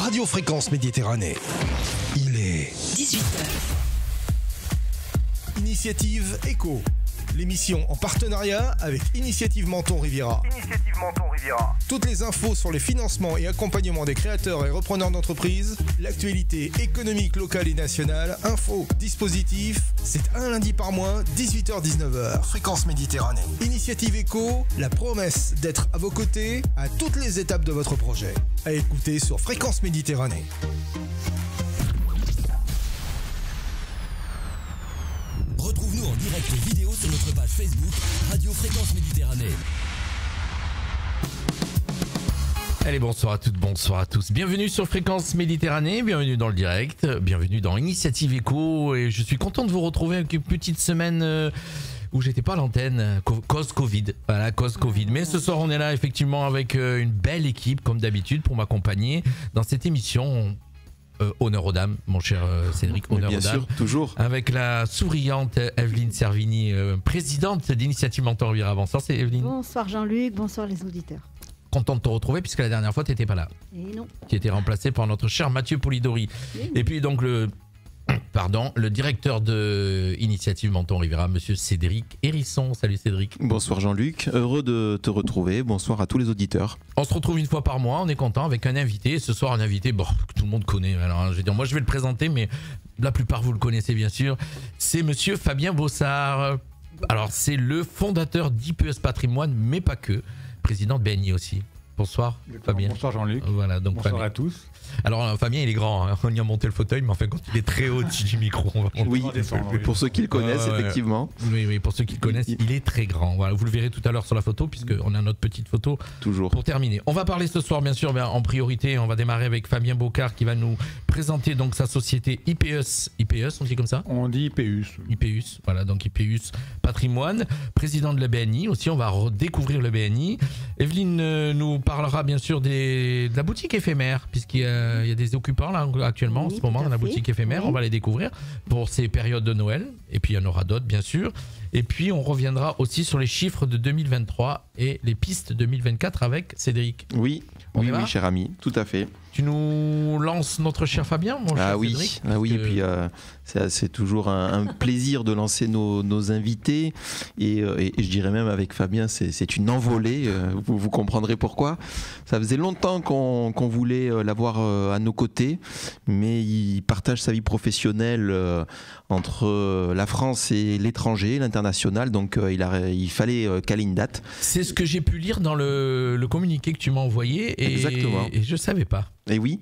Radio Fréquence Méditerranée. Il est 18h. Initiative Éco. L'émission en partenariat avec Initiative Menton Riviera. Toutes les infos sur les financements et accompagnements des créateurs et repreneurs d'entreprises, l'actualité économique locale et nationale, infos, dispositifs, c'est un lundi par mois, 18h-19h. Fréquence Méditerranée. Initiative Éco, la promesse d'être à vos côtés à toutes les étapes de votre projet. À écouter sur Fréquence Méditerranée. Retrouve-nous en direct vidéo sur notre page Facebook Radio Fréquence Méditerranée. Allez, bonsoir à toutes, bonsoir à tous. Bienvenue sur Fréquence Méditerranée, bienvenue dans le direct, bienvenue dans Initiative Éco. Et je suis content de vous retrouver avec une petite semaine où j'étais pas à l'antenne, cause Covid. Voilà, cause Covid. Mais ce soir, on est là effectivement avec une belle équipe, comme d'habitude, pour m'accompagner dans cette émission. Honneur aux dames, mon cher Cédric, honneur aux dames. Bien sûr, toujours. Avec la souriante Evelyne Servini, présidente d'Initiative Menton Riviera. Bonsoir, c'est Evelyne. Bonsoir Jean-Luc, bonsoir les auditeurs. Content de te retrouver puisque la dernière fois, tu n'étais pas là. Et non. Qui était remplacé par notre cher Mathieu Polidori. Oui. Et puis donc le directeur de Initiative Menton Riviera, monsieur Cédric Hérisson. Salut Cédric. Bonsoir Jean-Luc, heureux de te retrouver. Bonsoir à tous les auditeurs. On se retrouve une fois par mois, on est content avec un invité. Ce soir, un invité que tout le monde connaît. Alors, je vais dire, moi je vais le présenter, mais la plupart vous le connaissez bien sûr. C'est monsieur Fabien Bossard. Alors, c'est le fondateur d'IPES Patrimoine, mais pas que. Président de BNI aussi. Bonsoir Fabien. Bonsoir Jean-Luc. Voilà, donc bonsoir Fabien. à tous. Alors Fabien il est grand, hein. On y a monté le fauteuil, mais enfin quand il est très haut du micro, on va Oui, pour ceux qui le connaissent, effectivement. Oui, pour ceux qui le connaissent, il est très grand. Voilà, vous le verrez tout à l'heure sur la photo, puisqu'on a notre petite photo. Toujours. Pour terminer, on va parler ce soir, bien sûr, en priorité, on va démarrer avec Fabien Bocard qui va nous présenter donc sa société IPES. IPES, on dit comme ça ? On dit IPES. IPES, voilà, donc IPES Patrimoine, président de la BNI. Aussi, on va redécouvrir le BNI. Evelyne nous parlera bien sûr de la boutique éphémère, puisqu'il y a des occupants là actuellement en ce moment dans la boutique éphémère. On va les découvrir pour ces périodes de Noël. Et puis il y en aura d'autres, bien sûr. Et puis on reviendra aussi sur les chiffres de 2023 et les pistes 2024 avec Cédric. Oui, cher ami, tout à fait. Tu nous lances notre cher Fabien, mon cher Cédric. Et puis c'est toujours un plaisir de lancer nos invités et je dirais même avec Fabien c'est une envolée, vous comprendrez pourquoi. Ça faisait longtemps qu'on voulait l'avoir à nos côtés, mais il partage sa vie professionnelle entre la France et l'étranger, l'international, donc il fallait caler une date. C'est ce que j'ai pu lire dans le communiqué que tu m'as envoyé et je ne savais pas. Et oui,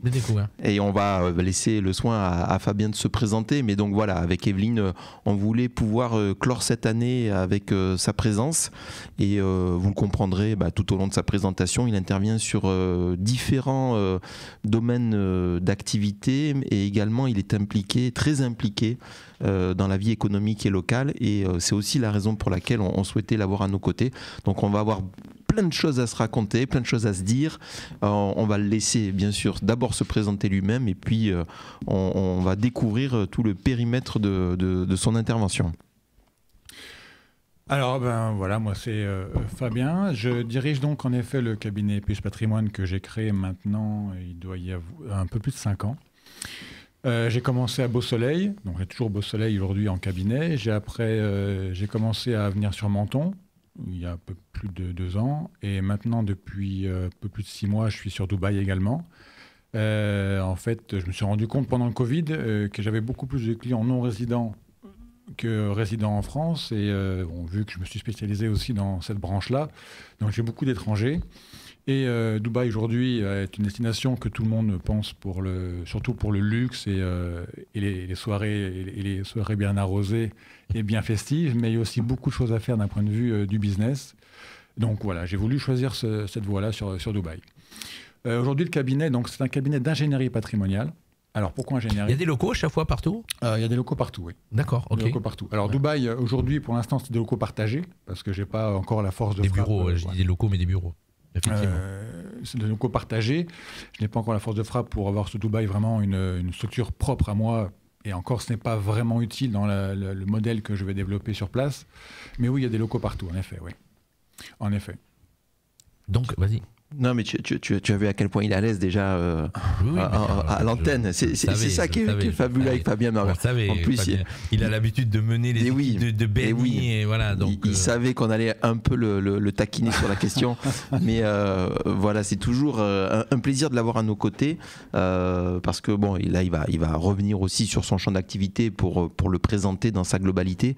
et on va laisser le soin à Fabien de se présenter, mais donc voilà, avec Evelyne, on voulait pouvoir clore cette année avec sa présence, et vous le comprendrez tout au long de sa présentation, il intervient sur différents domaines d'activité, et également il est impliqué, très impliqué dans la vie économique et locale, et c'est aussi la raison pour laquelle on souhaitait l'avoir à nos côtés. Donc on va avoir plein de choses à se raconter, plein de choses à se dire. On va le laisser, bien sûr, d'abord se présenter lui-même et puis on va découvrir tout le périmètre de son intervention. Alors, voilà, moi c'est Fabien. Je dirige donc en effet le cabinet IPES Patrimoine que j'ai créé maintenant, il doit y avoir un peu plus de 5 ans. J'ai commencé à Beau-Soleil, donc j'ai toujours Beau-Soleil aujourd'hui en cabinet. J'ai commencé à venir sur Menton, il y a un peu plus de 2 ans. Et maintenant, depuis un peu plus de 6 mois, je suis sur Dubaï également. En fait, je me suis rendu compte pendant le Covid que j'avais beaucoup plus de clients non résidents que résidents en France. Et vu que je me suis spécialisé aussi dans cette branche-là, donc j'ai beaucoup d'étrangers. Et Dubaï aujourd'hui est une destination que tout le monde pense surtout pour le luxe et les soirées bien arrosées et bien festives, mais il y a aussi beaucoup de choses à faire d'un point de vue du business. Donc voilà, j'ai voulu choisir cette voie-là sur Dubaï. Aujourd'hui, le cabinet, donc c'est un cabinet d'ingénierie patrimoniale. Alors pourquoi ingénierie ? Il y a des locaux à chaque fois partout ? Il y a des locaux partout, oui. D'accord, ok. Des locaux partout. Alors Dubaï, aujourd'hui, pour l'instant, c'est des locaux partagés, parce que je n'ai pas encore la force de des frappe. Bureaux, je dis des locaux, mais des bureaux. C'est des locaux partagés. Je n'ai pas encore la force de frappe pour avoir sur Dubaï vraiment une structure propre à moi. Et encore, ce n'est pas vraiment utile dans le modèle que je vais développer sur place. Mais oui, il y a des locaux partout, en effet, oui. En effet. Donc, vas-y. Non, mais tu as vu à quel point il est à l'aise déjà à l'antenne. C'est ça qui est fabuleux avec Fabien. En plus, Fabien, il a l'habitude de mener les équipes de BNI. Et voilà, donc, il savait qu'on allait un peu le taquiner sur la question. Mais voilà, c'est toujours un plaisir de l'avoir à nos côtés. Parce que bon, là, il va revenir aussi sur son champ d'activité pour le présenter dans sa globalité.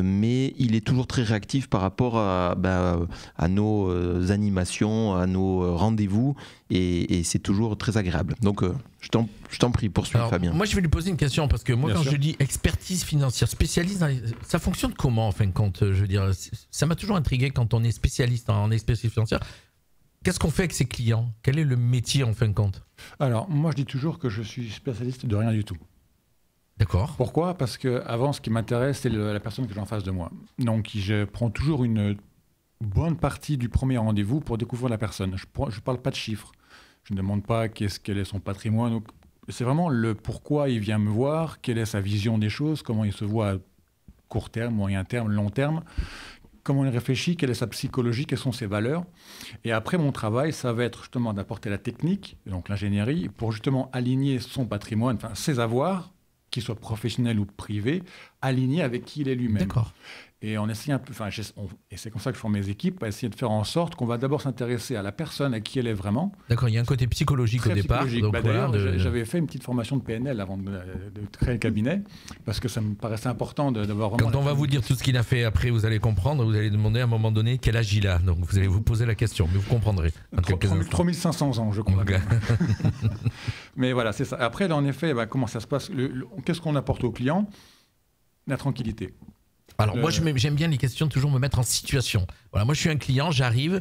Mais il est toujours très réactif par rapport à nos animations, à nos rendez-vous et c'est toujours très agréable. Donc je t'en prie, poursuis Fabien. Moi je vais lui poser une question parce que moi quand je dis expertise financière, spécialiste, ça fonctionne comment en fin de compte? Je veux dire, ça m'a toujours intrigué quand on est spécialiste en expertise financière. Qu'est-ce qu'on fait avec ses clients? Quel est le métier en fin de compte? Alors moi je dis toujours que je suis spécialiste de rien du tout. D'accord. Pourquoi? Parce que avant ce qui m'intéresse c'est la personne que j'ai en face de moi. Donc je prends toujours une bonne partie du premier rendez-vous pour découvrir la personne. Je ne parle pas de chiffres. Je ne demande pas quel est son patrimoine. C'est vraiment le pourquoi il vient me voir, quelle est sa vision des choses, comment il se voit à court terme, moyen terme, long terme, comment il réfléchit, quelle est sa psychologie, quelles sont ses valeurs. Et après, mon travail, ça va être justement d'apporter la technique, donc l'ingénierie, pour justement aligner son patrimoine, enfin ses avoirs, qu'ils soient professionnels ou privés, alignés avec qui il est lui-même. D'accord. Et on essaie et c'est comme ça que je forme mes équipes, à essayer de faire en sorte qu'on va d'abord s'intéresser à la personne, à qui elle est vraiment. D'accord, il y a un côté psychologique au départ. Donc d'ailleurs, j'avais fait une petite formation de PNL avant de créer le cabinet, parce que ça me paraissait important d'avoir vraiment... Quand on va vous dire tout ce qu'il a fait après, vous allez comprendre, vous allez demander à un moment donné quel âge il a. Donc vous allez vous poser la question, mais vous comprendrez. 3500 ans, je crois. Okay. Mais voilà, c'est ça. Après, là, en effet, comment ça se passe? Qu'est-ce qu'on apporte aux clients? La tranquillité. Alors moi j'aime bien les questions, toujours me mettre en situation. Voilà, moi je suis un client, j'arrive,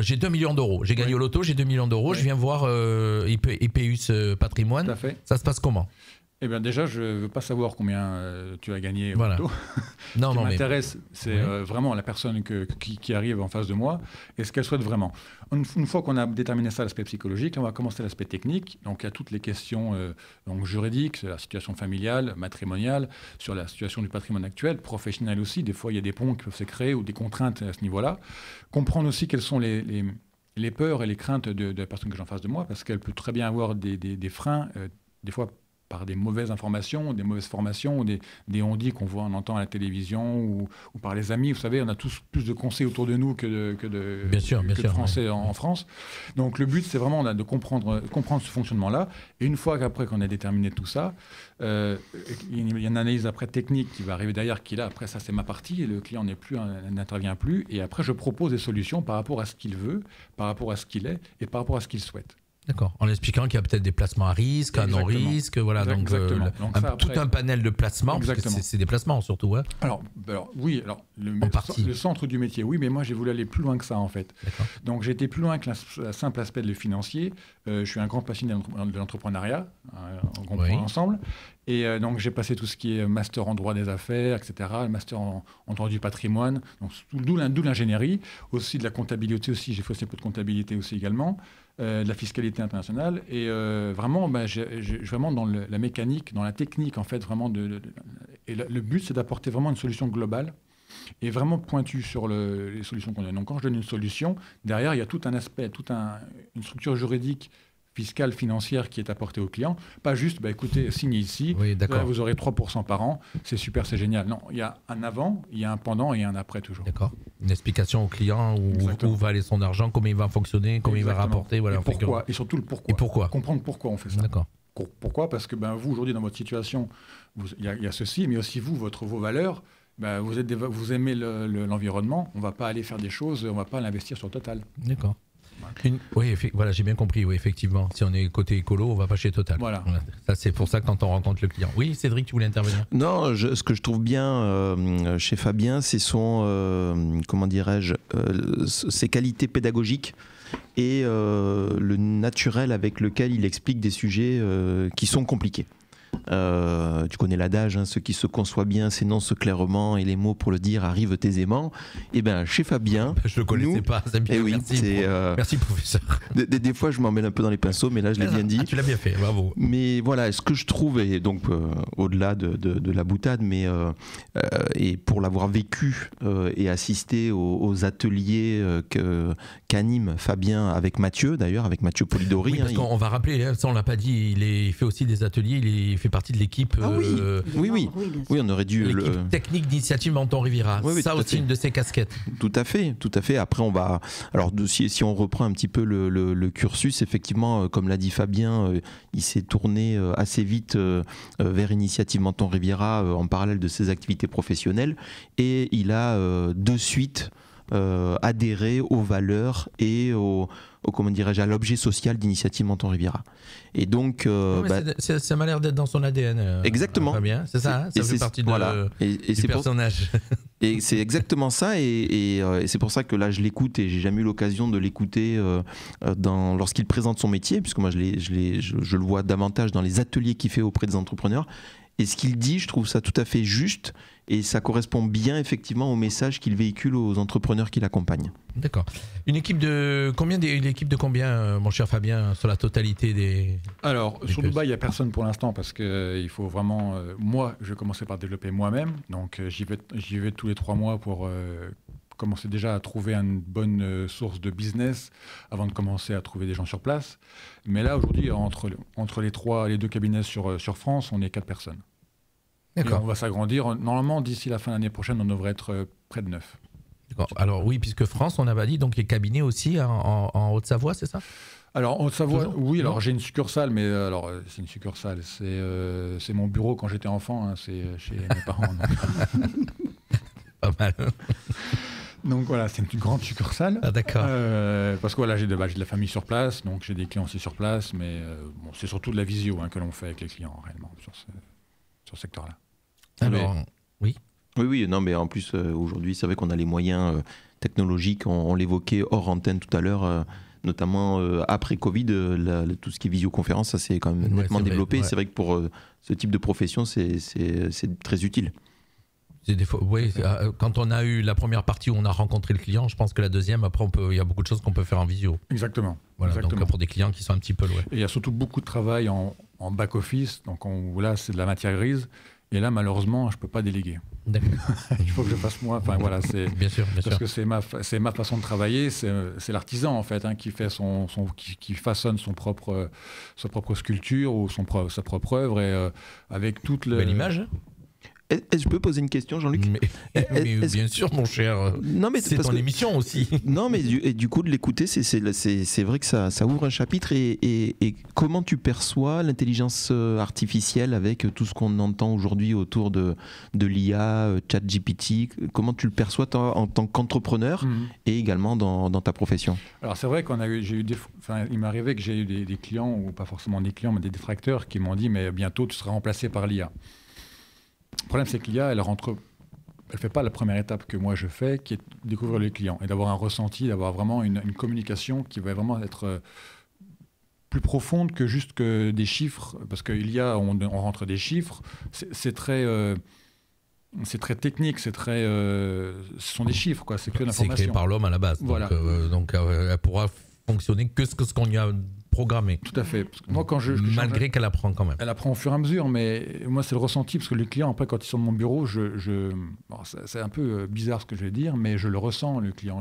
j'ai 2 millions d'euros, j'ai gagné au loto, j'ai 2 millions d'euros, je viens voir IPUS Patrimoine. Tout à fait. Ça se passe comment? Eh bien déjà, je ne veux pas savoir combien tu as gagné au loto. Ce qui m'intéresse, c'est vraiment la personne qui arrive en face de moi et ce qu'elle souhaite vraiment. Une fois qu'on a déterminé ça, l'aspect psychologique, on va commencer l'aspect technique. Donc il y a toutes les questions juridiques, sur la situation familiale, matrimoniale, sur la situation du patrimoine actuel, professionnel aussi. Des fois, il y a des ponts qui peuvent se créer ou des contraintes à ce niveau-là. Comprendre aussi quelles sont les peurs et les craintes de la personne que j'ai en face de moi, parce qu'elle peut très bien avoir des freins, des fois par des mauvaises informations, des mauvaises formations, des on-dit qu'on voit, on entend à la télévision ou par les amis. Vous savez, on a tous plus de conseils autour de nous que de Français en France. Donc le but, c'est vraiment de comprendre ce fonctionnement-là. Et une fois qu'on a déterminé tout ça, il y a une analyse après technique qui va arriver derrière, qui là, après ça c'est ma partie, et le client n'intervient plus. Et après, je propose des solutions par rapport à ce qu'il veut, par rapport à ce qu'il est et par rapport à ce qu'il souhaite. D'accord. En expliquant qu'il y a peut-être des placements à risque, à non-risque, voilà. Donc tout un panel de placements, parce que c'est des placements surtout. Hein. Alors oui, le centre du métier, oui, mais moi j'ai voulu aller plus loin que ça en fait. D'accord. Donc j'ai été plus loin que le simple aspect de le financier. Je suis un grand passionné de l'entrepreneuriat, on comprend ensemble. Et donc j'ai passé tout ce qui est master en droit des affaires, etc., master en droit du patrimoine, donc d'où l'ingénierie, aussi de la comptabilité aussi, j'ai fait assez peu de comptabilité aussi également. De la fiscalité internationale et vraiment, vraiment dans la mécanique, dans la technique en fait, vraiment et le but c'est d'apporter vraiment une solution globale et vraiment pointue sur les solutions qu'on a. Donc quand je donne une solution, derrière il y a tout un aspect, une structure juridique, fiscale, financière qui est apportée au client. Pas juste, écoutez, signez ici, vous aurez 3% par an, c'est super, c'est génial. Non, il y a un avant, il y a un pendant et un après toujours. D'accord. Une explication au client où va aller son argent, comment il va fonctionner, comment il va rapporter. Voilà, et surtout le pourquoi. Et pourquoi. Comprendre pourquoi on fait ça. D'accord. Pourquoi? Parce que vous, aujourd'hui, dans votre situation, il y a ceci, mais aussi vos valeurs, vous aimez l'environnement, on ne va pas aller faire des choses, on ne va pas l'investir sur le total. D'accord. Oui, voilà, j'ai bien compris. Oui, effectivement, si on est côté écolo, on va pas chez Total. Voilà. Ça, c'est pour ça quand on rencontre le client. Oui, Cédric, tu voulais intervenir? Non, ce que je trouve bien chez Fabien, c'est son, comment dirais-je, ses qualités pédagogiques et le naturel avec lequel il explique des sujets qui sont compliqués. Tu connais l'adage, hein, ce qui se conçoit bien s'énonce clairement et les mots pour le dire arrivent aisément. Et bien, chez Fabien. Je le connaissais pas, c'est bien. Oui, merci, professeur. Des fois, je m'en mêle un peu dans les pinceaux, mais là, je l'ai bien dit. Tu l'as bien fait, bravo. Mais voilà, ce que je trouve, et donc au-delà de la boutade, mais et pour l'avoir vécu et assisté aux ateliers qu'anime Fabien avec Mathieu, d'ailleurs, avec Mathieu Polidori. Oui, parce qu'on va rappeler, ça on l'a pas dit, il fait aussi des ateliers, il fait partie de l'équipe. Oui, on aurait dû. L'équipe technique d'Initiative Menton Riviera. Oui, ça aussi, une de ses casquettes. Tout à fait. Après, on va. Alors, si on reprend un petit peu le cursus, effectivement, comme l'a dit Fabien, il s'est tourné assez vite vers Initiative Menton Riviera en parallèle de ses activités professionnelles, et il a de suite adhéré aux valeurs et comment dirais-je, à l'objet social d'Initiative Menton Riviera. Et donc, ça m'a l'air d'être dans son ADN. Exactement. Fabien, c'est ça, ça fait partie du personnage. Et c'est exactement ça, et c'est pour ça que là je l'écoute, et j'ai jamais eu l'occasion de l'écouter lorsqu'il présente son métier, puisque moi je le vois davantage dans les ateliers qu'il fait auprès des entrepreneurs. Et ce qu'il dit, je trouve ça tout à fait juste, et ça correspond bien effectivement au message qu'il véhicule aux entrepreneurs qui l'accompagnent. D'accord. Une équipe de combien, mon cher Fabien, sur la totalité des... Alors, sur Dubaï, il n'y a personne pour l'instant, parce qu'il faut vraiment... moi, je vais commencer par développer moi-même, donc j'y vais tous les 3 mois pour... commencer déjà à trouver une bonne source de business avant de commencer à trouver des gens sur place. Mais là, aujourd'hui, entre les 2 cabinets sur France, on est 4 personnes. D'accord. Et on va s'agrandir. Normalement, d'ici la fin de l'année prochaine, on devrait être près de 9. D'accord. Alors oui, puisque France, on avait dit, donc les cabinets aussi en Haute-Savoie, c'est ça ? Alors, en Haute-Savoie, oui, alors j'ai une succursale, mais alors c'est une succursale. C'est mon bureau quand j'étais enfant, hein, c'est chez mes parents. Pas mal. Donc voilà, c'est une grande succursale. Ah d'accord. Parce que voilà, j'ai de la famille sur place, donc j'ai des clients aussi sur place, mais c'est surtout de la visio que l'on fait avec les clients réellement sur ce secteur-là. Alors, oui. Oui, non, mais en plus aujourd'hui, c'est vrai qu'on a les moyens technologiques. On l'évoquait hors antenne tout à l'heure. Notamment après Covid, tout ce qui est visioconférence, ça s'est quand même nettement développé. Ouais. C'est vrai que pour ce type de profession, c'est très utile. Des fois, oui, quand on a eu la première partie où on a rencontré le client, je pense que la deuxième, après, il y a beaucoup de choses qu'on peut faire en visio. Exactement. Voilà, exactement. Donc pour des clients qui sont un petit peu loin. Et il y a surtout beaucoup de travail en back-office, donc là, c'est de la matière grise. Et là, malheureusement, je ne peux pas déléguer. D'accord. Il faut que je fasse moi. Enfin, voilà, bien sûr. Parce que c'est ma façon de travailler. C'est l'artisan, en fait, qui qui façonne sa propre sculpture ou sa propre œuvre. Et avec toute belle image. Est-ce que je peux poser une question, Jean-Luc ? mais bien sûr, mon cher. Non, mais c'est ton émission aussi. Non, mais du coup, de l'écouter, c'est vrai que ça ouvre un chapitre. Et comment tu perçois l'intelligence artificielle avec tout ce qu'on entend aujourd'hui autour de l'IA, ChatGPT ? Comment tu le perçois toi, en tant qu'entrepreneur et également dans ta profession ? Alors, c'est vrai il m'est arrivé que j'ai eu des clients, ou pas forcément des clients, mais des détracteurs qui m'ont dit « mais bientôt, tu seras remplacé par l'IA ». Le problème, c'est que l'IA, elle ne fait pas la première étape que moi je fais, qui est de découvrir les clients et d'avoir un ressenti, d'avoir vraiment une communication qui va vraiment être plus profonde que juste que des chiffres. Parce que l'IA, on rentre des chiffres, c'est très technique, ce sont des chiffres, quoi. C'est que l'information. C'est créé par l'homme à la base. Voilà. Donc elle pourra fonctionner que ce qu'on y a programmé. Tout à fait. Parce que moi, malgré qu'elle apprend quand même. Elle apprend au fur et à mesure, mais moi, c'est le ressenti, parce que les clients, après, quand ils sont dans mon bureau, c'est un peu bizarre ce que je vais dire, mais je le ressens, le client.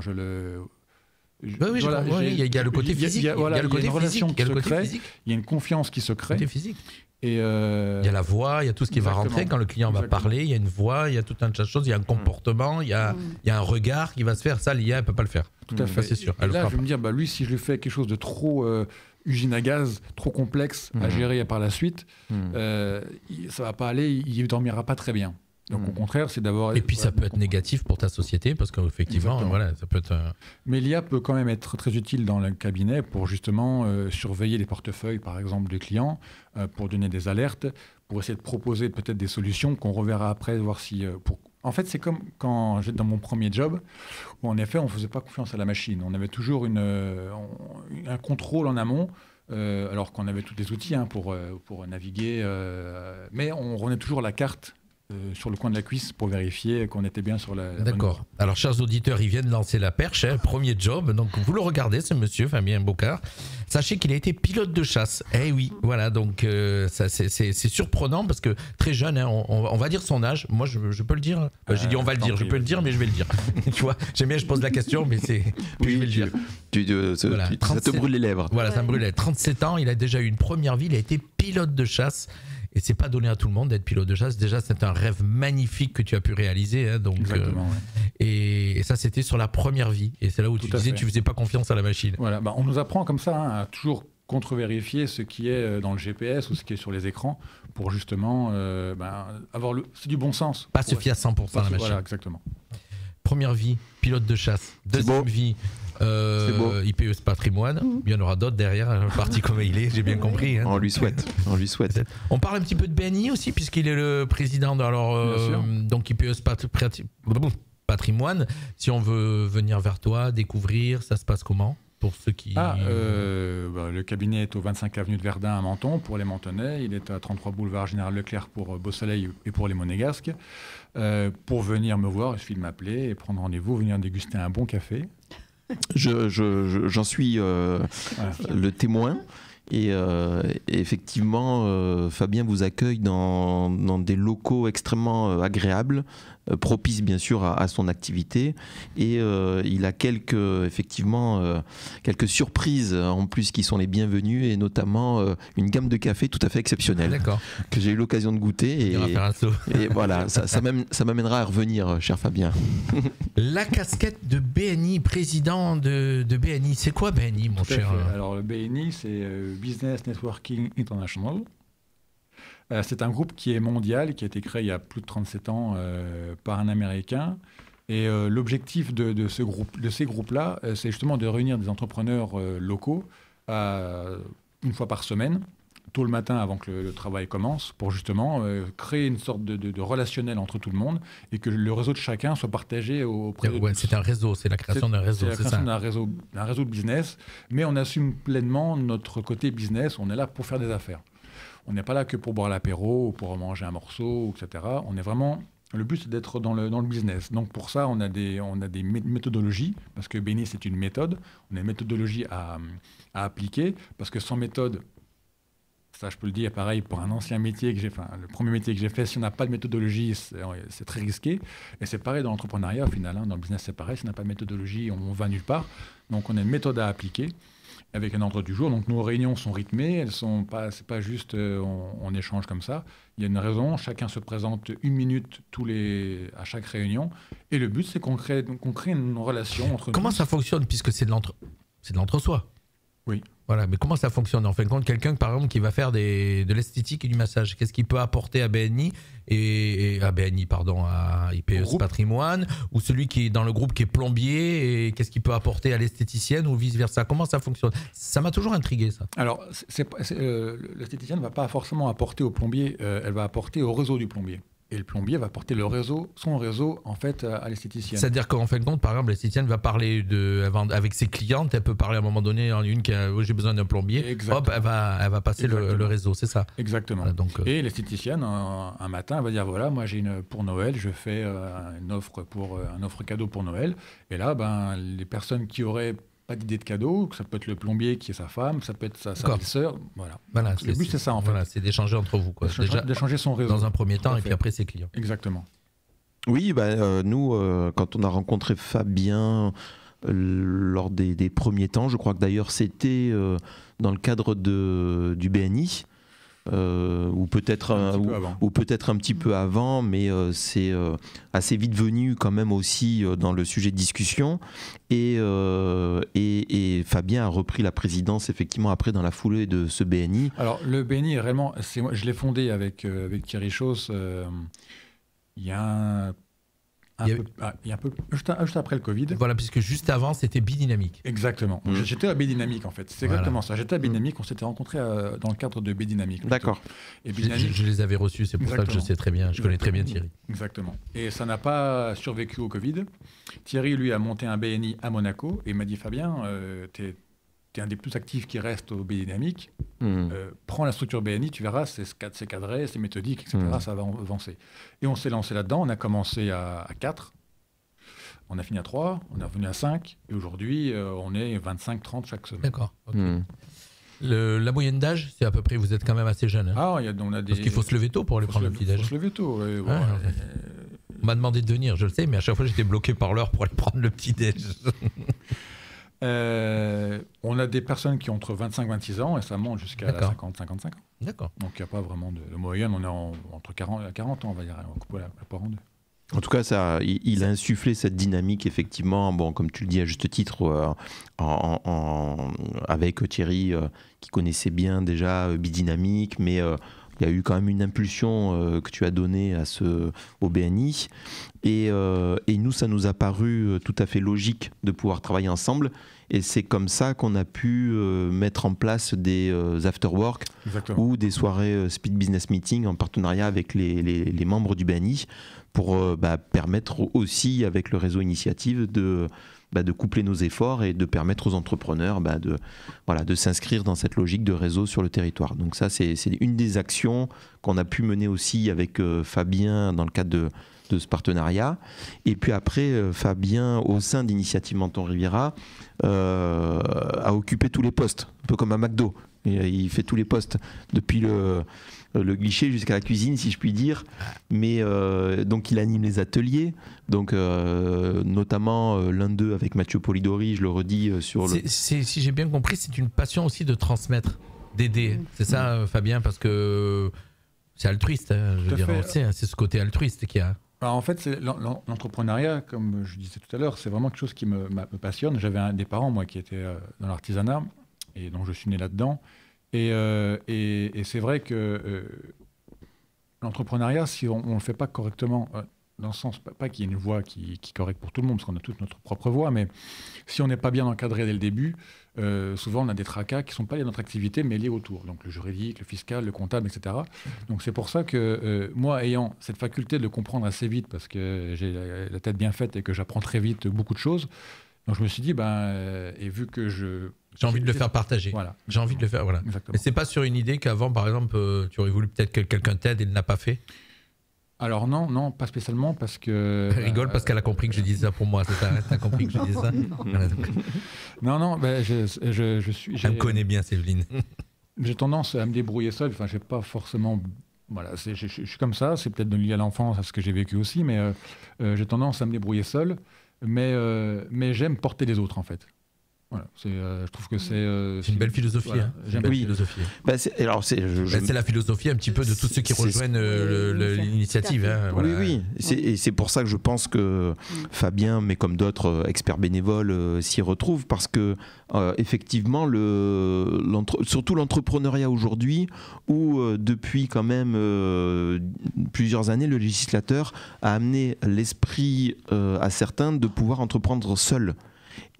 Il y a le côté physique. Il y a le côté relation qui se crée. Physique. Il y a une confiance qui se crée. Côté physique. Et il y a la voix, il y a tout ce qui va rentrer quand le client va parler. Il y a une voix, il y a tout un tas de choses. Il y a un comportement, il y a un regard qui va se faire. Ça, l'IA, elle ne peut pas le faire. Tout à fait. C'est sûr. Et là, je vais me dire, lui, si je lui fais quelque chose de trop usine à gaz, trop complexe à gérer par la suite, ça va pas aller, il ne dormira pas très bien. Donc au contraire, c'est d'avoir... Et puis ça peut être négatif pour ta société, parce qu'effectivement, ça peut être... Mais l'IA peut quand même être très utile dans le cabinet pour justement surveiller les portefeuilles, par exemple, des clients, pour donner des alertes, pour essayer de proposer peut-être des solutions qu'on reverra après, voir si... En fait, c'est comme quand j'étais dans mon premier job, où en effet, on ne faisait pas confiance à la machine. On avait toujours un contrôle en amont alors qu'on avait tous les outils pour naviguer. Mais on revenait toujours la carte sur le coin de la cuisse pour vérifier qu'on était bien sur la D'accord. bonne... Alors, chers auditeurs, il vient de lancer la perche, premier job. Donc, vous le regardez, ce monsieur, Fabien Bocard. Sachez qu'il a été pilote de chasse. Eh oui, voilà. Donc, ça, c'est surprenant parce que très jeune, hein, on va dire son âge. Moi, je peux le dire. J'ai dit on va le dire. Je peux le dire, mais je vais le dire. Tu vois, j'aime bien, je pose la question, mais c'est. Oui, je vais le dire. Voilà, ça te brûle les lèvres. Voilà, ça me brûle les lèvres. 37 ans, il a déjà eu une première vie. Il a été pilote de chasse. Et c'est pas donné à tout le monde d'être pilote de chasse. Déjà, c'est un rêve magnifique que tu as pu réaliser. Hein, donc, Exactement, ouais. et ça, c'était sur la première vie. Et c'est là où tu disais que tu faisais pas confiance à la machine. Voilà, on nous apprend comme ça à toujours contre-vérifier ce qui est dans le GPS ou ce qui est sur les écrans pour justement avoir c'est du bon sens. Pas se fier à 100% à la machine. Voilà, exactement. Première vie, pilote de chasse. Deuxième vie, IPES Patrimoine. Il y en aura d'autres derrière, parti comme il est, j'ai bien compris. Hein. On lui souhaite. On parle un petit peu de BNI aussi, puisqu'il est le président de donc IPES Patrimoine. Si on veut venir vers toi, découvrir, ça se passe comment pour ceux qui... le cabinet est au 25 avenue de Verdun à Menton pour les Mentonnais. Il est à 33 boulevard Général Leclerc pour Beausoleil et pour les Monégasques. Pour venir me voir, il suffit de m'appeler et prendre rendez-vous, venir déguster un bon café. J'en suis le témoin. Et effectivement, Fabien vous accueille dans des locaux extrêmement agréables, propices bien sûr à son activité. Et il a quelques surprises en plus qui sont les bienvenues, et notamment une gamme de café tout à fait exceptionnelle que j'ai eu l'occasion de goûter. Et voilà, ça m'amènera à revenir, cher Fabien. La casquette de BNI, président de BNI, c'est quoi BNI, mon cher? Alors le BNI, c'est Business Networking International. C'est un groupe qui est mondial, qui a été créé il y a plus de 37 ans par un Américain. Et l'objectif de ces groupes-là, c'est justement de réunir des entrepreneurs locaux une fois par semaine, tôt le matin avant que le travail commence, pour justement créer une sorte de relationnel entre tout le monde et que le réseau de chacun soit partagé auprès de tous. C'est un réseau, c'est la création d'un réseau. C'est la création d'un réseau de business, mais on assume pleinement notre côté business, on est là pour faire des affaires. On n'est pas là que pour boire l'apéro ou pour manger un morceau, etc. On est vraiment... Le but, c'est d'être dans le business. Donc, pour ça, on a des méthodologies, parce que BNI, c'est une méthode. On a une méthodologie à appliquer, parce que sans méthode, ça, je peux le dire, pareil, pour un ancien métier que j'ai fait, le premier métier que j'ai fait, si on n'a pas de méthodologie, c'est très risqué. Et c'est pareil dans l'entrepreneuriat, au final. Dans le business, c'est pareil. Si on n'a pas de méthodologie, on va nulle part. Donc, on a une méthode à appliquer, avec un ordre du jour. Donc nos réunions sont rythmées, c'est pas juste on échange comme ça. Il y a une raison, chacun se présente 1 minute à chaque réunion. Et le but, c'est qu'on crée une relation entre nous. Comment ça fonctionne, puisque c'est de l'entre-soi? Oui. Voilà, mais comment ça fonctionne? En fin de compte, quelqu'un, par exemple, qui va faire de l'esthétique et du massage, qu'est-ce qu'il peut apporter à BNI à IPES Patrimoine, ou celui qui est dans le groupe qui est plombier, et qu'est-ce qu'il peut apporter à l'esthéticienne, ou vice-versa? Comment ça fonctionne? Ça m'a toujours intrigué, ça. Alors, l'esthéticienne ne va pas forcément apporter au plombier, elle va apporter au réseau du plombier. Et le plombier va porter son réseau en fait à l'esthéticienne. C'est-à-dire qu'en fin de compte, par exemple, l'esthéticienne va parler avec ses clientes, elle peut parler à un moment donné en une qui a j'ai besoin d'un plombier. Exactement. Hop, elle va passer le réseau, c'est ça. Exactement. Voilà, donc, et l'esthéticienne un matin elle va dire voilà, moi j'ai pour Noël, je fais une offre cadeau pour Noël. Et là, les personnes qui auraient pas d'idée de cadeau, ça peut être le plombier qui est sa femme, ça peut être sa belle-sœur, voilà. Le but c'est ça en fait. Voilà, c'est d'échanger entre vous, quoi. D'échanger son réseau. Dans un premier temps, et puis après ses clients. Exactement. Oui, nous, quand on a rencontré Fabien lors des premiers temps, je crois que d'ailleurs c'était dans le cadre du BNI. Ou peut-être un petit peu avant, mais c'est assez vite venu quand même aussi dans le sujet de discussion. Et Fabien a repris la présidence effectivement après dans la foulée de ce BNI. Alors le BNI, réellement, je l'ai fondé avec Thierry Chausse il y a un peu juste après le Covid. Voilà, puisque juste avant, c'était Bidynamique. Exactement. J'étais à Bidynamique, en fait. C'est exactement ça. J'étais à Bidynamique, on s'était rencontrés dans le cadre de Bidynamique. D'accord. Et je les avais reçus, c'est pour ça que je sais très bien. Je connais très bien Thierry. Exactement. Et ça n'a pas survécu au Covid. Thierry, lui, a monté un BNI à Monaco et m'a dit Fabien, t'es tu es un des plus actifs qui reste au biodynamique, prends la structure BNI, tu verras, c'est cadré, c'est méthodique, etc. Ça va avancer. Et on s'est lancé là-dedans, on a commencé à 4, on a fini à 3, on est revenu à 5, et aujourd'hui, on est 25-30 chaque semaine. D'accord. Okay. La moyenne d'âge, c'est à peu près, vous êtes quand même assez jeune. Hein. Ah, on a des... Parce qu'il faut se lever tôt pour aller prendre le petit-déj. Il faut se lever tôt, On m'a demandé de venir, je le sais, mais à chaque fois, j'étais bloqué par l'heure pour aller prendre le petit-déj. On a des personnes qui ont entre 25 et 26 ans et ça monte jusqu'à 50-55 ans. D'accord. Donc il n'y a pas vraiment de moyenne, on est entre 40 et 40 ans, on va dire, on coupe la poire en deux. En tout cas, il a insufflé cette dynamique, effectivement, bon, comme tu le dis à juste titre, avec Thierry, qui connaissait bien déjà Bidynamique, mais il y a eu quand même une impulsion que tu as donnée au BNI. Et nous, ça nous a paru tout à fait logique de pouvoir travailler ensemble. Et c'est comme ça qu'on a pu mettre en place des after-work ou des soirées speed business meeting en partenariat avec les membres du BNI pour permettre aussi, avec le réseau Initiative, de coupler nos efforts et de permettre aux entrepreneurs de s'inscrire dans cette logique de réseau sur le territoire. Donc ça, c'est une des actions qu'on a pu mener aussi avec Fabien dans le cadre de ce partenariat. Et puis après, Fabien, au sein d'Initiative Menton Riviera, a occupé tous les postes, un peu comme à McDo. Il fait tous les postes, depuis le guichet jusqu'à la cuisine, si je puis dire. Mais donc il anime les ateliers, donc notamment l'un d'eux avec Mathieu Polidori, je le redis sur le. Si j'ai bien compris, c'est une passion aussi de transmettre, d'aider. C'est ça, Fabien, parce que c'est altruiste. Hein, je veux dire, c'est ce côté altruiste qu'il y a. Alors en fait, c'est l'entrepreneuriat, comme je disais tout à l'heure, c'est vraiment quelque chose qui me passionne. J'avais des parents, moi, qui étaient dans l'artisanat, et donc je suis né là-dedans. Et c'est vrai que l'entrepreneuriat, si on ne le fait pas correctement, dans le sens, pas qu'il y ait une voie qui est correcte pour tout le monde, parce qu'on a toute notre propre voie, mais si on n'est pas bien encadré dès le début, souvent on a des tracas qui ne sont pas liés à notre activité, mais liés autour. Donc le juridique, le fiscal, le comptable, etc. Donc c'est pour ça que moi, ayant cette faculté de le comprendre assez vite, parce que j'ai la tête bien faite et que j'apprends très vite beaucoup de choses, donc je me suis dit, et vu que j'ai envie de le faire partager. Voilà. J'ai envie de le faire, voilà. Exactement. Et c'est pas sur une idée qu'avant, par exemple, tu aurais voulu peut-être que quelqu'un t'aide et ne l'a pas fait? Alors non, pas spécialement, parce que... Elle rigole parce qu'elle a compris que je disais ça pour moi, c'est ça? T'as compris que je disais ça? Non, je suis... Elle me connaît bien, Séveline. J'ai tendance à me débrouiller seul, enfin, j'ai pas forcément... Voilà, je suis comme ça, c'est peut-être lié à l'enfance, à ce que j'ai vécu aussi, mais j'ai tendance à me débrouiller seul, mais j'aime porter les autres, en fait. Voilà, je trouve que c'est une belle philosophie. Voilà, j'aime bien philosophie. C'est la philosophie un petit peu de tous ceux qui rejoignent l'initiative. Hein, voilà. Oui. Et c'est pour ça que je pense que Fabien, mais comme d'autres experts bénévoles, s'y retrouvent, parce que effectivement, surtout l'entrepreneuriat aujourd'hui, où depuis quand même plusieurs années, le législateur a amené l'esprit à certains de pouvoir entreprendre seul.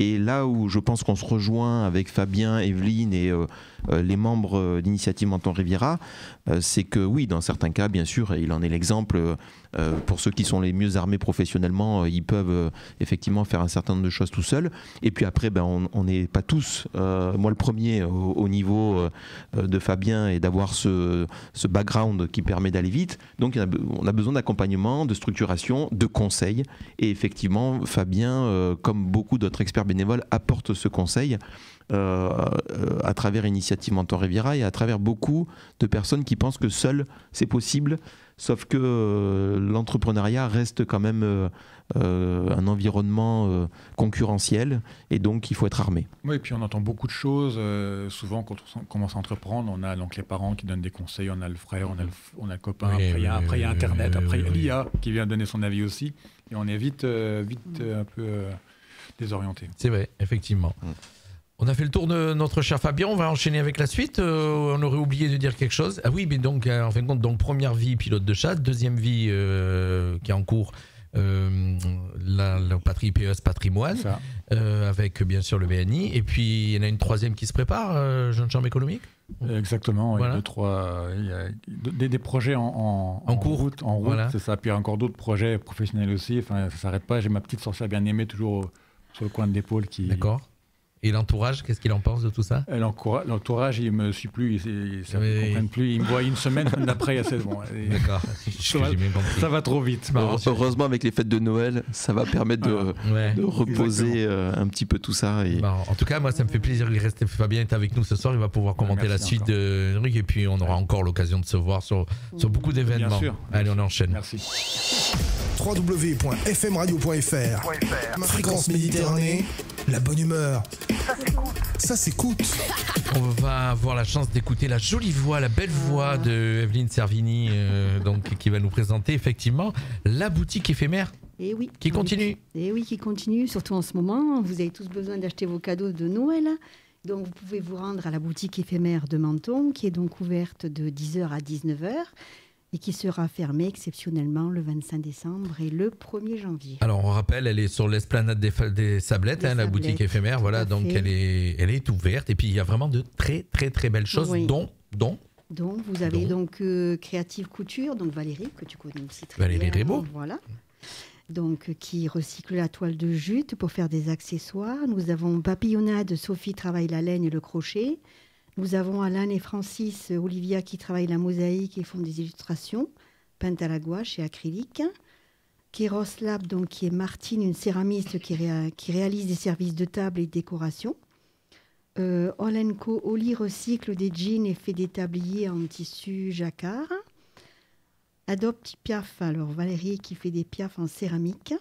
Et là où je pense qu'on se rejoint avec Fabien, Evelyne et les membres d'Initiative Menton Riviera, c'est que oui, dans certains cas, bien sûr, et il en est l'exemple, pour ceux qui sont les mieux armés professionnellement, ils peuvent effectivement faire un certain nombre de choses tout seuls. Et puis après, on n'est pas tous, moi le premier, au niveau de Fabien, et d'avoir ce background qui permet d'aller vite. Donc on a besoin d'accompagnement, de structuration, de conseils. Et effectivement, Fabien, comme beaucoup d'autres experts bénévoles, apporte ce conseil à travers Initiative Menton Riviera et à travers beaucoup de personnes qui pensent que seul c'est possible, sauf que l'entrepreneuriat reste quand même un environnement concurrentiel et donc il faut être armé. Oui, et puis on entend beaucoup de choses. Souvent, quand on commence à entreprendre, on a donc les parents qui donnent des conseils, on a le frère, on a le copain, après il y a Internet, après il y a l'IA qui vient donner son avis aussi, et on est vite un peu désorienté. C'est vrai, effectivement. On a fait le tour de notre cher Fabien, on va enchaîner avec la suite. On aurait oublié de dire quelque chose. Ah oui, mais donc, en fin de compte, donc, première vie, pilote de chasse. Deuxième vie qui est en cours, la IPES Patrimoine, avec bien sûr le BNI. Et puis, il y en a une troisième qui se prépare, Jeune Chambre économique. Exactement, voilà. Il y a des projets en route, voilà. C'est ça. Puis il y a encore d'autres projets professionnels aussi. Enfin, ça ne s'arrête pas. J'ai ma petite sorcière bien aimée toujours sur le coin de l'épaule qui... D'accord. Et l'entourage, qu'est-ce qu'il en pense de tout ça? L'entourage, il me suit plus, ils ne comprennent plus. Il me voit une semaine d'après, c'est bon. D'accord. Ça va trop vite. Heureusement, avec les fêtes de Noël, ça va permettre de reposer un petit peu tout ça. Et... En tout cas, moi, ça me fait plaisir. Fabien est avec nous ce soir. Il va pouvoir commenter la suite de Henrik. Et puis, on aura encore l'occasion de se voir sur beaucoup d'événements. Bien sûr. Allez, on enchaîne. Merci. www.fmradio.fr Fréquence Méditerranée, la bonne humeur. Ça s'écoute. On va avoir la chance d'écouter la jolie voix, la belle voix de Evelyne Servini, donc, qui va nous présenter effectivement la boutique éphémère. Et oui. Qui continue. Et oui, qui continue, surtout en ce moment. Vous avez tous besoin d'acheter vos cadeaux de Noël. Donc, vous pouvez vous rendre à la boutique éphémère de Menton, qui est donc ouverte de 10h à 19h et qui sera fermée exceptionnellement le 25 décembre et le 1er janvier. Alors, on rappelle, elle est sur l'esplanade des Sablettes, la boutique éphémère. Voilà, donc elle est ouverte. Et puis, il y a vraiment de très, très, très belles choses, dont vous avez donc Créative Couture, donc Valérie, que tu connais aussi très bien. Valérie Rébaud. Voilà. Donc, qui recycle la toile de jute pour faire des accessoires. Nous avons Papillonnade, Sophie travaille la laine et le crochet. Nous avons Alain et Francis, Olivia qui travaillent la mosaïque et font des illustrations peintes à la gouache et acrylique. Kéros Lab, donc, qui est Martine, une céramiste qui réalise des services de table et de décoration. Olenco Oli recycle des jeans et fait des tabliers en tissu jacquard. Adopte Piaf, alors Valérie qui fait des piafs en céramique.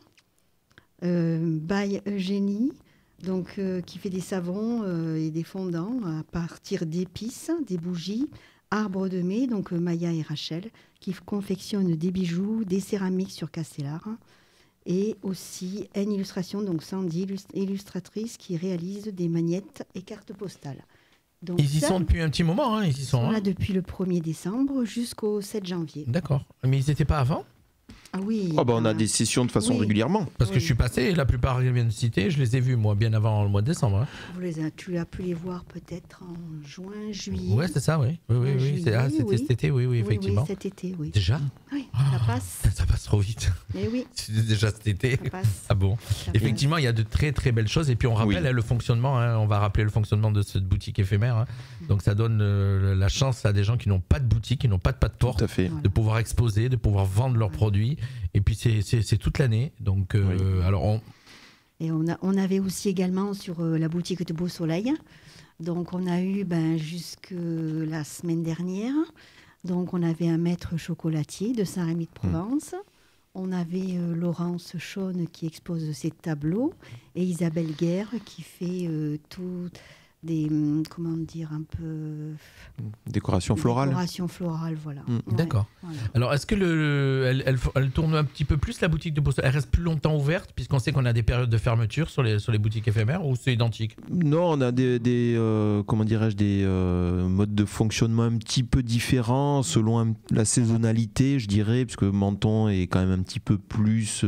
By Eugénie, donc, qui fait des savons et des fondants à partir d'épices, des bougies. Arbre de mai, donc Maya et Rachel, qui confectionnent des bijoux, des céramiques sur Castellar. Et aussi une illustration, donc Sandy, illustratrice, qui réalise des magnettes et cartes postales. Donc ils y sont depuis un petit moment, ils y sont là depuis le 1er décembre jusqu'au 7 janvier. D'accord. Mais ils n'étaient pas avant? Ah oui. On a des sessions de façon régulièrement. Parce que je suis passé, et la plupart qu'ils viennent de citer, je les ai vus moi bien avant le mois de décembre. Tu as pu les voir peut-être en juin, juillet. Ouais, c'est ça, oui. Oui. C'était cet été, oui, effectivement. Oui, cet été, oui. Déjà? Oui, ça passe trop vite. Mais oui. C'était déjà cet été. Ça passe. Ah bon. Effectivement, il y a de très très belles choses. Et puis on rappelle le fonctionnement, on va rappeler le fonctionnement de cette boutique éphémère. Donc ça donne la chance à des gens qui n'ont pas de boutique, qui n'ont pas de porte, de pouvoir exposer, de pouvoir vendre leurs produits. Et puis c'est toute l'année. Donc alors Et on avait aussi également sur la boutique de Beau Soleil. Donc on a eu jusque la semaine dernière. Donc on avait un maître chocolatier de Saint-Rémy-de-Provence. On avait Laurence Chaune qui expose ses tableaux et Isabelle Guerre qui fait tout des décoration florale. Décoration florale, voilà. D'accord. Voilà. Alors, est-ce que elle tourne un petit peu plus la boutique de Beau Soleil? Elle reste plus longtemps ouverte puisqu'on sait qu'on a des périodes de fermeture sur les boutiques éphémères, ou c'est identique? Non, on a des modes de fonctionnement un petit peu différents selon la saisonnalité, je dirais, puisque Menton est quand même un petit peu plus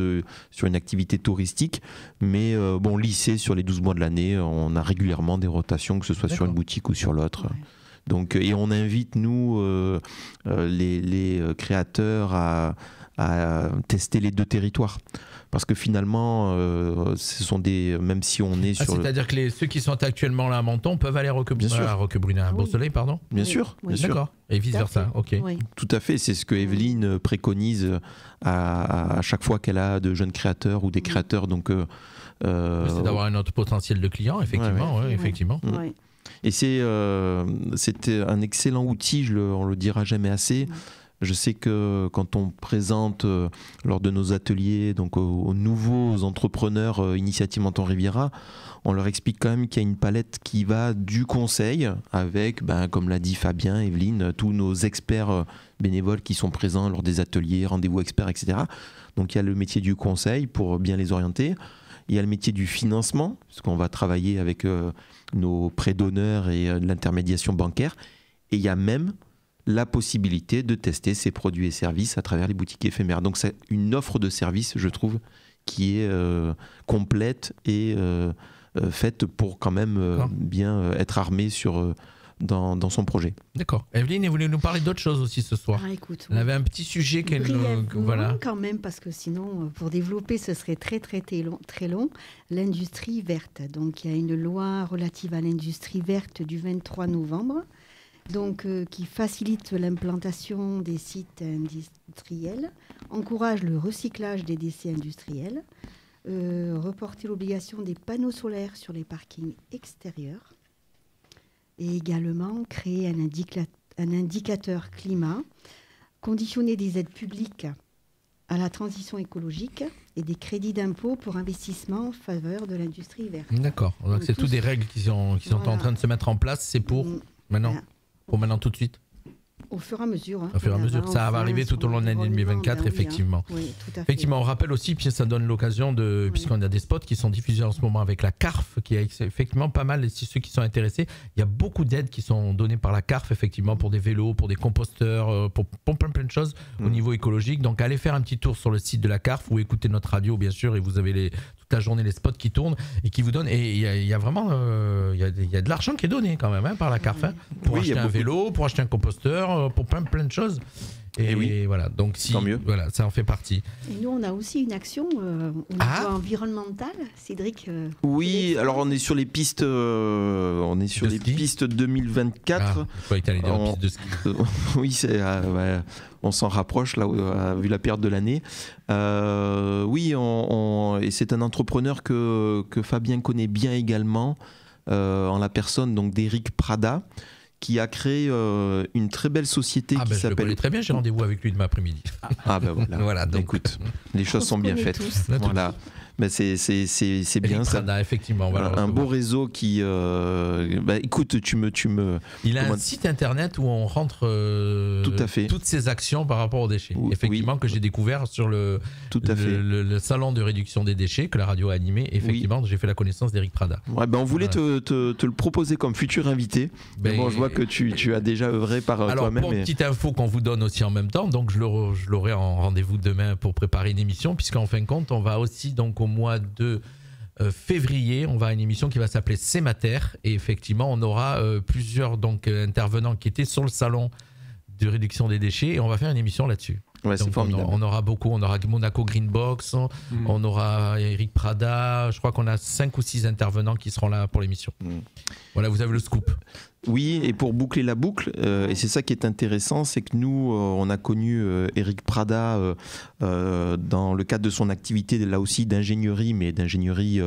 sur une activité touristique. Mais lycée, sur les 12 mois de l'année, on a régulièrement des rotations, que ce soit sur une boutique ou sur l'autre. Ouais. Donc, et on invite, nous, les créateurs à tester les deux territoires. Parce que finalement, ce sont même si on est sur... C'est-à-dire que ceux qui sont actuellement là à Menton peuvent aller à Roquebrune, à Beau Soleil, pardon? Bien sûr. D'accord. Et vice-versa, ok. Oui. Tout à fait, c'est ce que Evelyne préconise à chaque fois qu'elle a de jeunes créateurs ou des créateurs. Donc, c'est d'avoir un autre potentiel de clients, effectivement. Effectivement. Ouais. Et c'était un excellent outil, on le dira jamais assez. Je sais que quand on présente lors de nos ateliers donc aux nouveaux entrepreneurs Initiative Menton Riviera, on leur explique quand même qu'il y a une palette qui va du conseil avec, comme l'a dit Fabien, Evelyne, tous nos experts bénévoles qui sont présents lors des ateliers, rendez-vous experts, etc. Donc il y a le métier du conseil pour bien les orienter. Il y a le métier du financement, parce qu'on va travailler avec nos prêts d'honneur et l'intermédiation bancaire. Et il y a même la possibilité de tester ces produits et services à travers les boutiques éphémères. Donc c'est une offre de services, je trouve, qui est complète et faite pour quand même bien être armé sur dans son projet. D'accord. Evelyne, vous voulez nous parler d'autre chose aussi ce soir? Écoute, On avait un petit sujet brièvement, quand même, parce que sinon, pour développer, ce serait très long. L'industrie verte. Donc, il y a une loi relative à l'industrie verte du 23 novembre, donc, qui facilite l'implantation des sites industriels, encourage le recyclage des déchets industriels, reporter l'obligation des panneaux solaires sur les parkings extérieurs, et également créer un indicateur climat, conditionner des aides publiques à la transition écologique et des crédits d'impôt pour investissement en faveur de l'industrie verte. D'accord. Donc c'est toutes des règles qui sont en train de se mettre en place. C'est pour maintenant, pour maintenant tout de suite. Au fur et à mesure. Au fur et à mesure, ça va arriver tout au long de l'année 2024, effectivement. Oui, tout à fait. Effectivement, on rappelle aussi, puis ça donne l'occasion de, puisqu'on a des spots qui sont diffusés en ce moment avec la CARF, qui a effectivement pas mal, si ceux qui sont intéressés, il y a beaucoup d'aides qui sont données par la CARF, effectivement, pour des vélos, pour des composteurs, pour plein de choses au niveau écologique. Donc, allez faire un petit tour sur le site de la CARF ou écoutez notre radio, bien sûr, et vous avez toute la journée les spots qui tournent et qui vous donnent. Et il y a vraiment, il y a de l'argent qui est donné quand même par la CARF, pour acheter un vélo, pour acheter un composteur, pour plein de choses. Et voilà, donc tant mieux. Voilà, ça en fait partie. Et nous, on a aussi une action au niveau environnemental, Cédric. Oui, alors on est sur les pistes, pistes 2024. Je aller dire pistes de ski. Oui, on s'en rapproche là, vu la période de l'année. Oui, et c'est un entrepreneur que Fabien connaît bien également, en la personne donc d'Éric Prada, qui a créé une très belle société qui s'appelle... Je le connais très bien, j'ai rendez-vous avec lui demain après-midi. Voilà, donc, écoute, les choses sont bien faites. Voilà. Mais c'est bien ça. Prada, effectivement. Un beau réseau qui... écoute, tu me... Il a un site internet où on rentre tout à fait. Toutes ses actions par rapport aux déchets. Effectivement, que j'ai découvert sur le salon de réduction des déchets que la radio a animé. Effectivement, j'ai fait la connaissance d'Éric Prada. Ouais, on voulait te le proposer comme futur invité. Mais bon, je vois que tu as déjà œuvré par toi-même. Alors, pour une petite info qu'on vous donne aussi en même temps, donc je l'aurai en rendez-vous demain pour préparer une émission, puisqu'en fin de compte, on va aussi donc au mois de février, on va à une émission qui va s'appeler C'est ma terre, et effectivement on aura plusieurs intervenants qui étaient sur le salon de réduction des déchets, et on va faire une émission là-dessus. Ouais, c'est formidable. On aura beaucoup, on aura Monaco Greenbox, on aura Éric Prada, je crois qu'on a 5 ou 6 intervenants qui seront là pour l'émission. Voilà, vous avez le scoop. Oui, et pour boucler la boucle, et c'est ça qui est intéressant, c'est que nous, on a connu Éric Prada dans le cadre de son activité, là aussi d'ingénierie, mais d'ingénierie,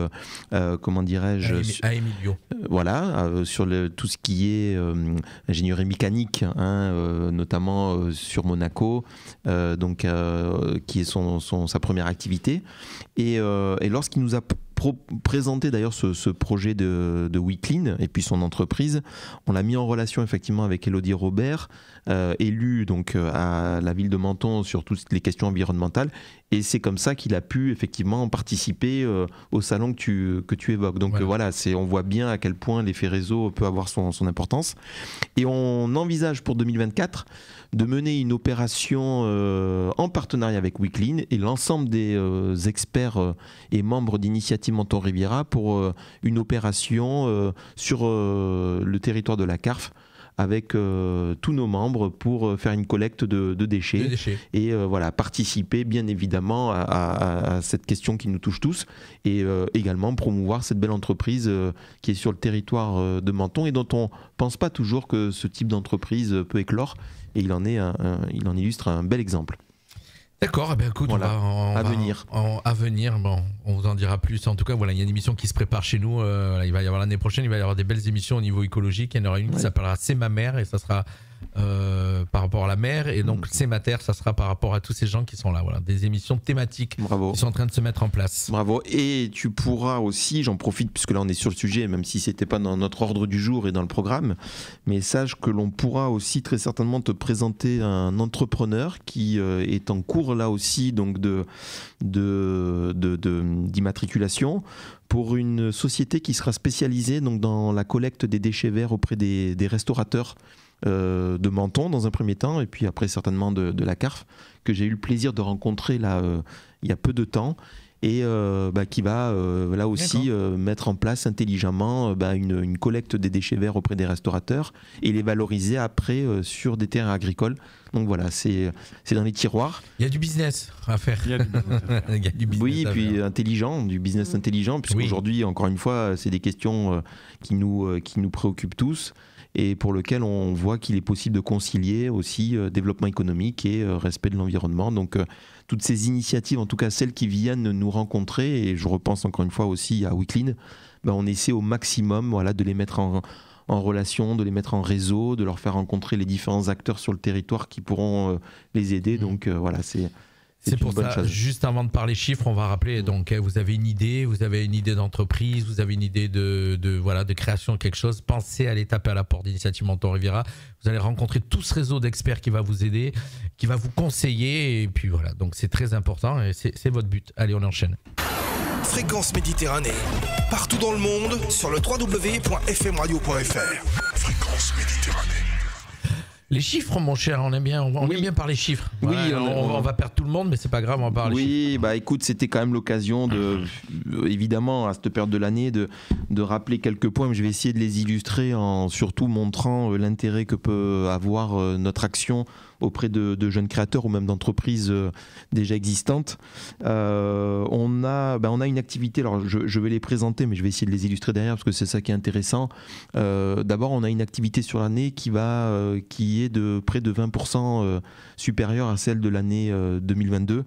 comment dirais-je... À Emilio. Voilà, sur tout ce qui est ingénierie mécanique, notamment sur Monaco, qui est sa première activité. Et lorsqu'il nous a présenté d'ailleurs ce projet de WeClean et puis son entreprise, on l'a mis en relation effectivement avec Élodie Robert, élue donc à la ville de Menton sur toutes les questions environnementales, et c'est comme ça qu'il a pu effectivement participer au salon que tu évoques. Donc voilà, on voit bien à quel point l'effet réseau peut avoir son importance, et on envisage pour 2024 de mener une opération en partenariat avec WeClean et l'ensemble des experts et membres d'Initiative Menton Riviera pour une opération sur le territoire de la CARF avec tous nos membres pour faire une collecte de déchets. Et participer bien évidemment à cette question qui nous touche tous, et également promouvoir cette belle entreprise qui est sur le territoire de Menton et dont on ne pense pas toujours que ce type d'entreprise peut éclore, et il en illustre un bel exemple. D'accord, écoute, à venir. On vous en dira plus. En tout cas, il y a une émission qui se prépare chez nous. Il va y avoir l'année prochaine, il va y avoir des belles émissions au niveau écologique. Il y en aura une qui s'appellera C'est ma mère, et ça sera par rapport à la mer, et donc C'est ma terre, ça sera par rapport à tous ces gens qui sont là. Voilà, des émissions thématiques qui sont en train de se mettre en place. Bravo. Et tu pourras aussi, j'en profite puisque là on est sur le sujet, même si c'était pas dans notre ordre du jour et dans le programme, mais sache que l'on pourra aussi très certainement te présenter un entrepreneur qui est en cours là aussi donc d'immatriculation pour une société qui sera spécialisée donc dans la collecte des déchets verts auprès des restaurateurs de Menton dans un premier temps, et puis après certainement de la CARF, que j'ai eu le plaisir de rencontrer là il y a peu de temps, et qui va là aussi mettre en place intelligemment une collecte des déchets verts auprès des restaurateurs et les valoriser après sur des terres agricoles. Donc voilà, c'est dans les tiroirs. Il y a du business à faire. Il y a du business à faire. Il y a du business Oui, à puis faire. intelligent, du business intelligent, puisqu'aujourd'hui, encore une fois, c'est des questions qui nous préoccupent tous et pour lesquelles on voit qu'il est possible de concilier aussi développement économique et respect de l'environnement. Donc toutes ces initiatives, en tout cas celles qui viennent nous rencontrer, et je repense encore une fois aussi à Weekline, on essaie au maximum de les mettre en relation, de les mettre en réseau, de leur faire rencontrer les différents acteurs sur le territoire qui pourront les aider. Donc voilà, c'est pour ça, chose. Juste avant de parler chiffres, on va rappeler, donc vous avez une idée d'entreprise, vous avez une idée de création de quelque chose, pensez à aller taper à la porte d'Initiative Menton Riviera, vous allez rencontrer tout ce réseau d'experts qui va vous aider, qui va vous conseiller, et puis voilà, donc c'est très important et c'est votre but. Allez, on enchaîne. Fréquence Méditerranée. Partout dans le monde, sur le www.fmradio.fr. Fréquence Méditerranée. Les chiffres, mon cher, on aime bien parler chiffres. Oui, voilà, on va perdre tout le monde, mais c'est pas grave, on va parler chiffres. Oui, écoute, c'était quand même l'occasion évidemment, à cette période de l'année, de rappeler quelques points, mais je vais essayer de les illustrer en surtout montrant l'intérêt que peut avoir notre action auprès de jeunes créateurs ou même d'entreprises déjà existantes. On a une activité, alors je vais les présenter, mais je vais essayer de les illustrer derrière parce que c'est ça qui est intéressant. D'abord, on a une activité sur l'année qui est de près de 20% supérieure à celle de l'année 2022.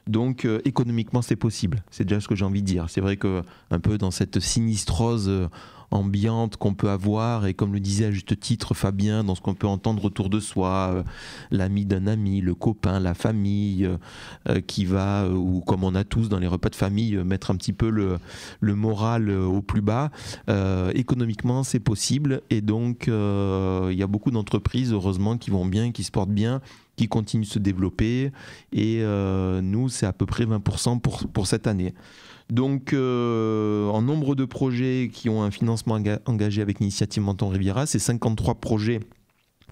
Donc économiquement, c'est possible. C'est déjà ce que j'ai envie de dire. C'est vrai que un peu dans cette sinistrose ambiante qu'on peut avoir, et comme le disait à juste titre Fabien, dans ce qu'on peut entendre autour de soi, l'ami d'un ami, le copain, la famille, qui va, ou comme on a tous dans les repas de famille, mettre un petit peu le moral au plus bas. Économiquement, c'est possible, et donc il y a beaucoup d'entreprises, heureusement, qui vont bien, qui se portent bien, qui continuent de se développer, et nous, c'est à peu près 20% pour cette année. Donc, en nombre de projets qui ont un financement engagé avec l'Initiative Menton Riviera, c'est 53 projets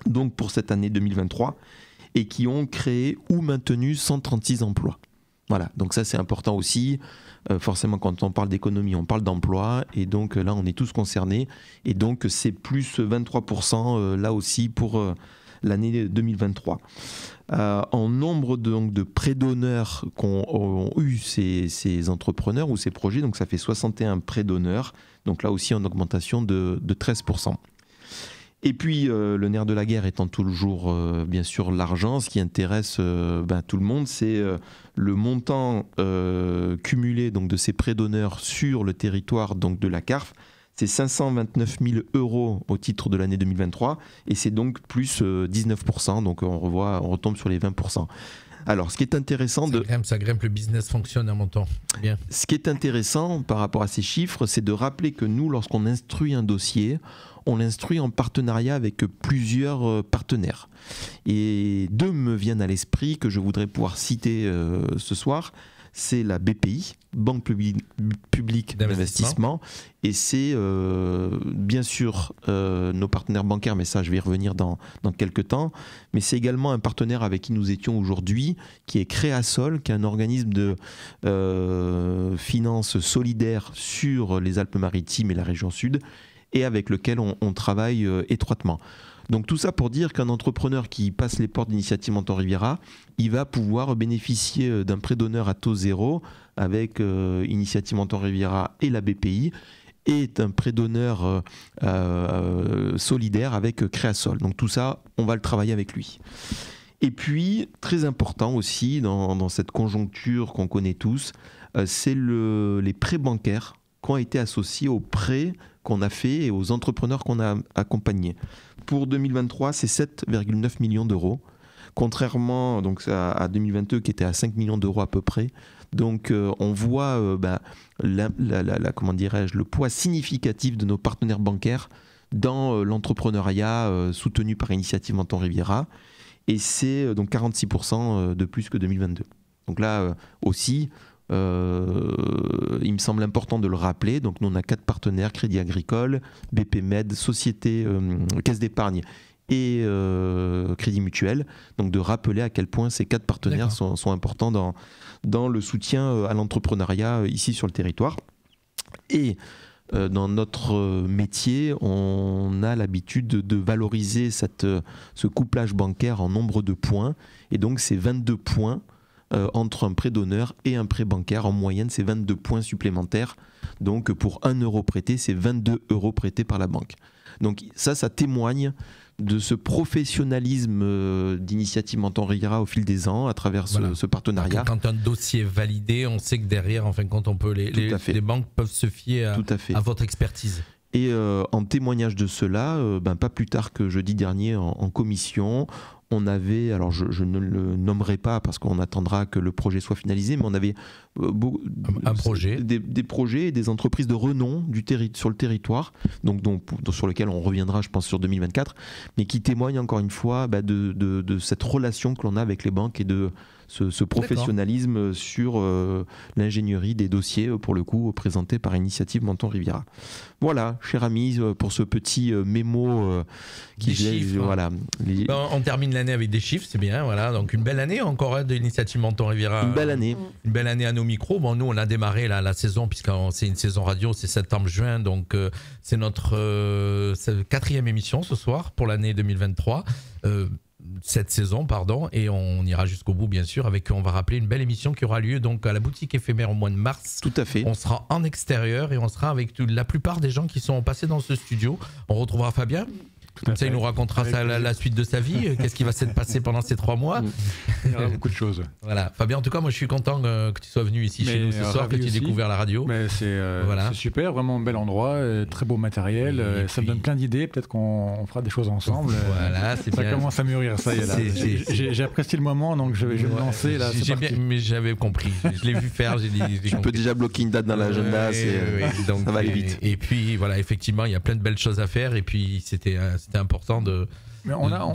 donc pour cette année 2023 et qui ont créé ou maintenu 136 emplois. Voilà, donc ça c'est important aussi. Forcément, quand on parle d'économie, on parle d'emploi, et donc là on est tous concernés, et donc c'est plus 23% là aussi pour l'année 2023. En nombre de prêts d'honneur qu'ont eu ces entrepreneurs ou ces projets, donc ça fait 61 prêts d'honneur, donc là aussi en augmentation de 13%. Et puis le nerf de la guerre étant toujours bien sûr l'argent, ce qui intéresse tout le monde, c'est le montant cumulé donc de ces prêts d'honneur sur le territoire donc de la CARF. C'est 529 000 € au titre de l'année 2023, et c'est donc plus 19%, donc on retombe sur les 20%. Alors, ce qui est intéressant ça grimpe, le business fonctionne à Menton. Bien. Ce qui est intéressant par rapport à ces chiffres, c'est de rappeler que nous, lorsqu'on instruit un dossier, on l'instruit en partenariat avec plusieurs partenaires. Et deux me viennent à l'esprit que je voudrais pouvoir citer ce soir. C'est la BPI, Banque publique d'investissement, et c'est bien sûr nos partenaires bancaires, mais ça je vais y revenir dans quelques temps, mais c'est également un partenaire avec qui nous étions aujourd'hui, qui est Créasol, qui est un organisme de finance solidaire sur les Alpes-Maritimes et la région sud, et avec lequel on travaille étroitement. Donc tout ça pour dire qu'un entrepreneur qui passe les portes d'Initiative Menton Riviera, il va pouvoir bénéficier d'un prêt d'honneur à taux zéro avec Initiative Menton Riviera et la BPI, et un prêt d'honneur solidaire avec Créasol. Donc tout ça, on va le travailler avec lui. Et puis, très important aussi dans cette conjoncture qu'on connaît tous, c'est les prêts bancaires qui ont été associés aux prêts qu'on a fait et aux entrepreneurs qu'on a accompagnés. Pour 2023, c'est 7,9 millions d'euros, contrairement donc, à 2022 qui était à 5 millions d'euros à peu près. Donc on voit comment dirais-je, le poids significatif de nos partenaires bancaires dans l'entrepreneuriat soutenu par Initiative Menton Riviera, et c'est donc 46% de plus que 2022. Donc là aussi, il me semble important de le rappeler. Donc nous on a 4 partenaires: Crédit Agricole, BP Med, Société, Caisse d'épargne et Crédit Mutuel. Donc de rappeler à quel point ces 4 partenaires sont importants dans le soutien à l'entrepreneuriat ici sur le territoire. Et dans notre métier, on a l'habitude de valoriser ce couplage bancaire en nombre de points. Et donc, c'est 22 points entre un prêt d'honneur et un prêt bancaire. En moyenne, c'est 22 points supplémentaires. Donc, pour 1 euro prêté, c'est 22 euros prêtés par la banque. Donc, ça témoigne de ce professionnalisme d'Initiative Menton Riviera au fil des ans à travers ce partenariat. Quand un dossier est validé, on sait que derrière, en fin de compte, les banques peuvent se fier à votre expertise. Et en témoignage de cela, pas plus tard que jeudi dernier en commission, on avait, alors je ne le nommerai pas parce qu'on attendra que le projet soit finalisé, mais on avait des projets et des entreprises de renom sur le territoire, donc sur lesquels on reviendra, je pense, sur 2024, mais qui témoignent encore une fois de cette relation que l'on a avec les banques et de ce professionnalisme sur l'ingénierie des dossiers, pour le coup, présentés par Initiative Menton Riviera. Voilà, cher ami, pour ce petit mémo qui chiffres. Voilà. On termine l'année avec des chiffres, c'est bien. Voilà, donc une belle année encore de l'Initiative Menton Riviera. Une belle année. Une belle année à nos micros. Bon, nous, on a démarré la saison, puisque c'est une saison radio, c'est septembre-juin, donc c'est notre 4e émission ce soir pour l'année 2023. Cette saison, et on ira jusqu'au bout, bien sûr, on va rappeler une belle émission qui aura lieu donc à la boutique éphémère au mois de mars. Tout à fait. On sera en extérieur et on sera avec la plupart des gens qui sont passés dans ce studio. On retrouvera Fabien. Comme ça, il nous racontera la suite de sa vie. Qu'est-ce qui va se passer pendant ces 3 mois? Il y aura beaucoup de choses. Voilà. Fabien, en tout cas, moi, je suis content que tu sois venu ici chez nous ce soir, que tu aies découvert la radio. C'est super, vraiment un bel endroit, très beau matériel. Ça me donne plein d'idées. Peut-être qu'on fera des choses ensemble. Voilà, ça commence à mûrir, ça y est là. J'ai apprécié le moment, donc je vais me lancer là. Mais j'avais compris. Je l'ai vu faire. Tu peux déjà bloquer une date dans l'agenda. Ça va aller vite. Et puis, voilà, effectivement, il y a plein de belles choses à faire. Et puis, c'était important de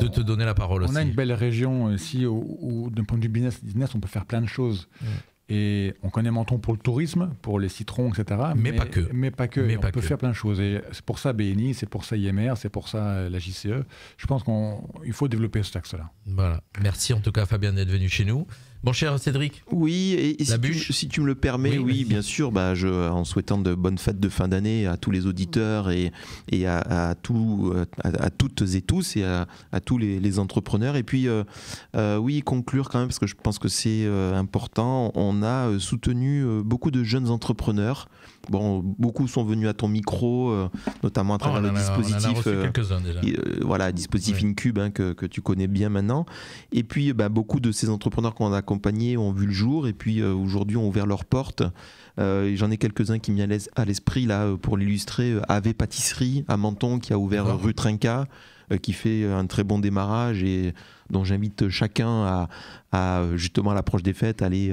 te donner la parole aussi. On a une belle région ici où d'un point de vue business, on peut faire plein de choses. Et on connaît Menton pour le tourisme, pour les citrons, etc. Mais pas que. On peut faire plein de choses. Et c'est pour ça BNI, c'est pour ça IMR, c'est pour ça la JCE. Je pense qu'il faut développer ce axe-là. Voilà. Merci en tout cas, Fabien, d'être venu chez nous. Bon, cher Cédric. Oui, et si tu me le permets, oui bien sûr, en souhaitant de bonnes fêtes de fin d'année à tous les auditeurs et à toutes et tous et à tous les entrepreneurs. Et puis, conclure quand même, parce que je pense que c'est important. On a soutenu beaucoup de jeunes entrepreneurs. Bon, beaucoup sont venus à ton micro, notamment à travers le dispositif, dispositif Incube que tu connais bien maintenant. Et puis, beaucoup de ces entrepreneurs qu'on a accompagnés ont vu le jour et puis aujourd'hui ont ouvert leurs portes. J'en ai quelques-uns qui me viennent à l'esprit là pour l'illustrer. AV Pâtisserie à Menton qui a ouvert rue Trinca, qui fait un très bon démarrage et dont j'invite chacun à justement à l'approche des fêtes aller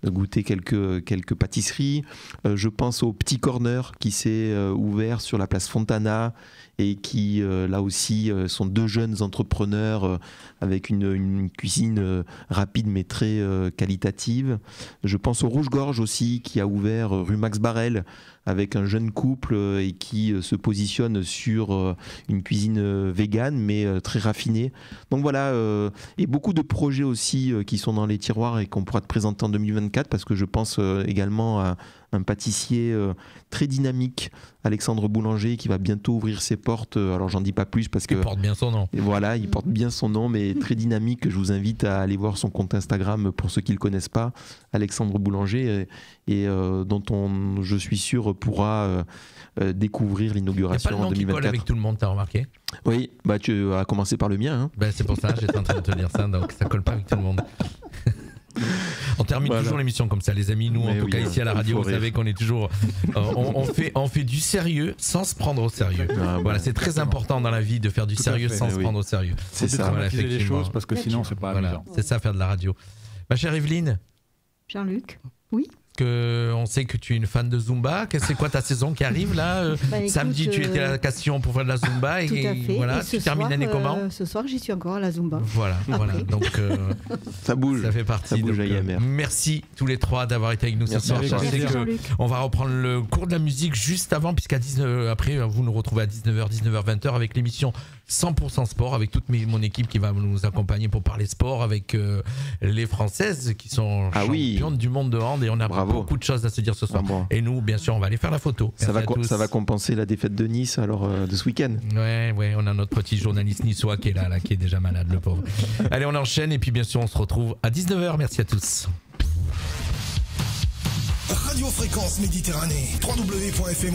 goûter quelques pâtisseries. Je pense au Petit Corner qui s'est ouvert sur la place Fontana et qui là aussi sont 2 jeunes entrepreneurs avec une cuisine rapide mais très qualitative. Je pense au Rouge-Gorge aussi qui a ouvert rue Max Barrel avec un jeune couple et qui se positionne sur une cuisine végane mais très raffinée. Donc voilà, et beaucoup de projets aussi qui sont dans les tiroirs et qu'on pourra te présenter en 2024 parce que je pense également à un pâtissier très dynamique, Alexandre Boulanger, qui va bientôt ouvrir ses portes. Alors j'en dis pas plus parce que... Il porte bien son nom. Et voilà, il porte bien son nom, mais très dynamique. Je vous invite à aller voir son compte Instagram pour ceux qui ne le connaissent pas, Alexandre Boulanger, et dont je suis sûr, pourra découvrir l'inauguration en 2024. Il n'y a pas le nom qui colle avec tout le monde, t'as remarqué? Oui, tu as commencé par le mien. C'est pour ça, j'étais en train de te dire ça, donc ça colle pas avec tout le monde. On termine toujours l'émission comme ça, les amis. Nous, en tout cas, ici à la radio, vous savez qu'on est toujours. On fait du sérieux sans se prendre au sérieux. C'est très important dans la vie de faire du sérieux sans se prendre au sérieux. C'est ça, les choses parce que sinon, c'est pas amusant. C'est ça, faire de la radio. Ma chère Evelyne. Jean-Luc, oui. On sait que tu es une fan de Zumba. C'est quoi ta saison qui arrive là samedi, tu étais à la Castillon pour faire de la Zumba tout à fait. Voilà, tu termines l'année comment? Ce soir, j'y suis encore à la Zumba. Voilà. Donc ça bouge. Ça fait partie. Merci tous les 3 d'avoir été avec nous ce soir. On va reprendre le cours de la musique juste avant, puisqu'à 19h, après vous nous retrouvez à 19h, 20h avec l'émission 100% sport avec toute mon équipe qui va nous accompagner pour parler sport avec les Françaises qui sont championnes du monde de hand et on a beaucoup de choses à se dire ce soir. Et nous, bien sûr, on va aller faire la photo. Ça va compenser la défaite de Nice alors de ce week-end. Ouais, on a notre petit journaliste niçois qui est là, qui est déjà malade, le pauvre. Allez, on enchaîne et puis bien sûr, on se retrouve à 19h. Merci à tous. Radio Fréquence Méditerranée, www.fm